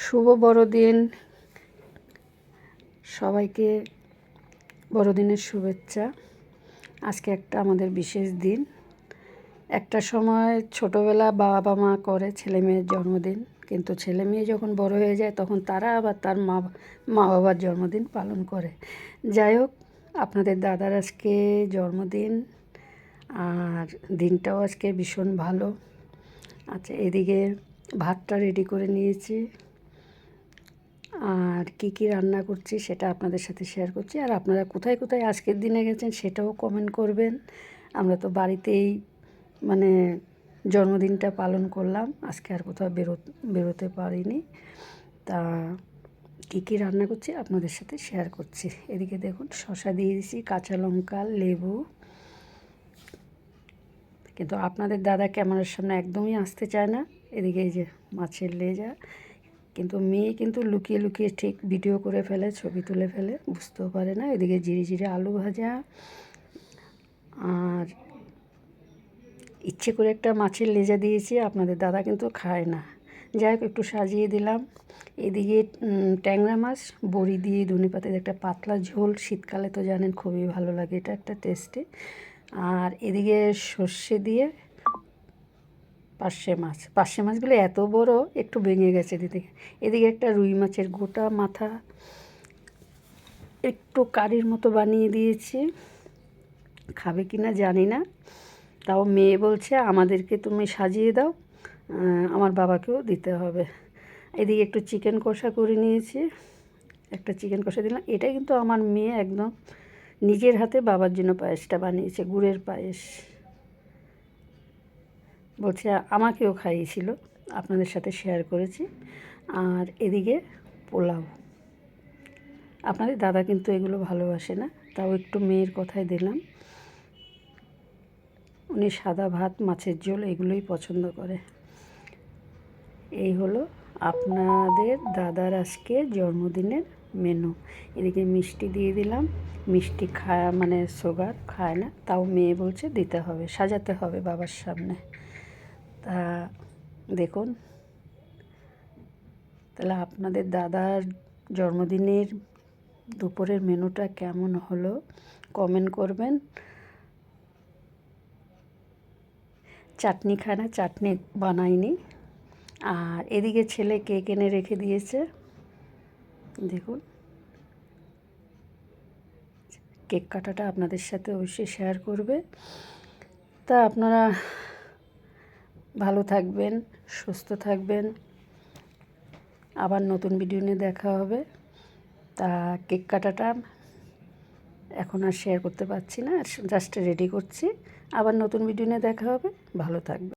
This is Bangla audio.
শুভ বড়দিন সবাইকে। বড়দিনের শুভেচ্ছা। আজকে একটা আমাদের বিশেষ দিন। একটা সময় ছোটোবেলা বাবা মা করে ছেলে মেয়ের জন্মদিন, কিন্তু ছেলে মেয়ে যখন বড় হয়ে যায় তখন তারা আবার তার মা বাবার জন্মদিন পালন করে। যাই হোক, আপনাদের দাদার আজকে জন্মদিন, আর দিনটাও আজকে ভীষণ ভালো। আচ্ছা, এদিকে ভাতটা রেডি করে নিয়েছি, আর কি কি রান্না করছি সেটা আপনাদের সাথে শেয়ার করছি। আর আপনারা কোথায় কোথায় আজকের দিনে গেছেন সেটাও কমেন্ট করবেন। আমরা তো বাড়িতেই মানে জন্মদিনটা পালন করলাম, আজকে আর কোথাও বেরোতে পারিনি। তা কী কী রান্না করছি আপনাদের সাথে শেয়ার করছি। এদিকে দেখুন, শসা দিয়ে দিয়েছি, কাঁচা লঙ্কা, লেবু। কিন্তু আপনাদের দাদা ক্যামেরার সামনে একদমই আসতে চায় না। এদিকে এই যে মাছের লেজা, কিন্তু মেয়ে কিন্তু লুকিয়ে লুকিয়ে ঠিক ভিডিও করে ফেলে, ছবি তুলে ফেলে, বুঝতেও পারে না। এদিকে জিরে জিরে আলু ভাজা, আর ইচ্ছে করে একটা মাছের লেজা দিয়েছি, আপনাদের দাদা কিন্তু খায় না। যাই হোক, একটু সাজিয়ে দিলাম। এদিকে ট্যাংরা মাছ বড়ি দিয়ে ধনেপাতার একটা পাতলা ঝোল, শীতকালে তো জানেন খুবই ভালো লাগে, এটা একটা টেস্টি। আর এদিকে সর্ষে দিয়ে পার্শে মাছগুলো এত বড়, একটু ভেঙে গেছে দিদি। এদিকে একটা রুই মাছের গোটা মাথা একটু কারির মতো বানিয়ে দিয়েছি, খাবে কি না জানি না। তাও মেয়ে বলছে আমাদেরকে তুমি সাজিয়ে দাও, আমার বাবাকেও দিতে হবে। এদিকে একটু চিকেন কষা করে নিয়েছি, একটা চিকেন কষা দিলাম। এটা কিন্তু আমার মেয়ে একদম নিজের হাতে বাবার জন্য পায়েসটা বানিয়েছে, গুড়ের পায়েস। বলছে আমাকেও খাইয়েছিল, আপনাদের সাথে শেয়ার করেছি। আর এদিকে পোলাও। আপনাদের দাদা কিন্তু এগুলো ভালোবাসে না, তাও একটু মেয়ের কথাই দিলাম। উনি সাদা ভাত, মাছের ঝোল এগুলোই পছন্দ করে। এই হলো আপনাদের দাদার আজকে জন্মদিনের মেনু। এদিকে মিষ্টি দিয়ে দিলাম। মিষ্টি খায় মানে সুগার খায় না, তাও মেয়ে বলছে দিতে হবে, সাজাতে হবে বাবার সামনে। তা দেখুন, তাহলে আপনাদের দাদার জন্মদিনের দুপুরের মেনুটা কেমন হলো কমেন্ট করবেন। চাটনি খায় না, চাটনি বানাইনি। আর এদিকে ছেলে কেক এনে রেখে দিয়েছে, দেখুন। কেক কাটাটা আপনাদের সাথে অবশ্যই শেয়ার করবে। তা আপনারা ভালো থাকবেন, সুস্থ থাকবেন। আবার নতুন ভিডিও নিয়ে দেখা হবে। তা কেক কাটাটা এখন আর শেয়ার করতে পারছি না, জাস্ট রেডি করছি। আবার নতুন ভিডিও নিয়ে দেখা হবে। ভালো থাকবে।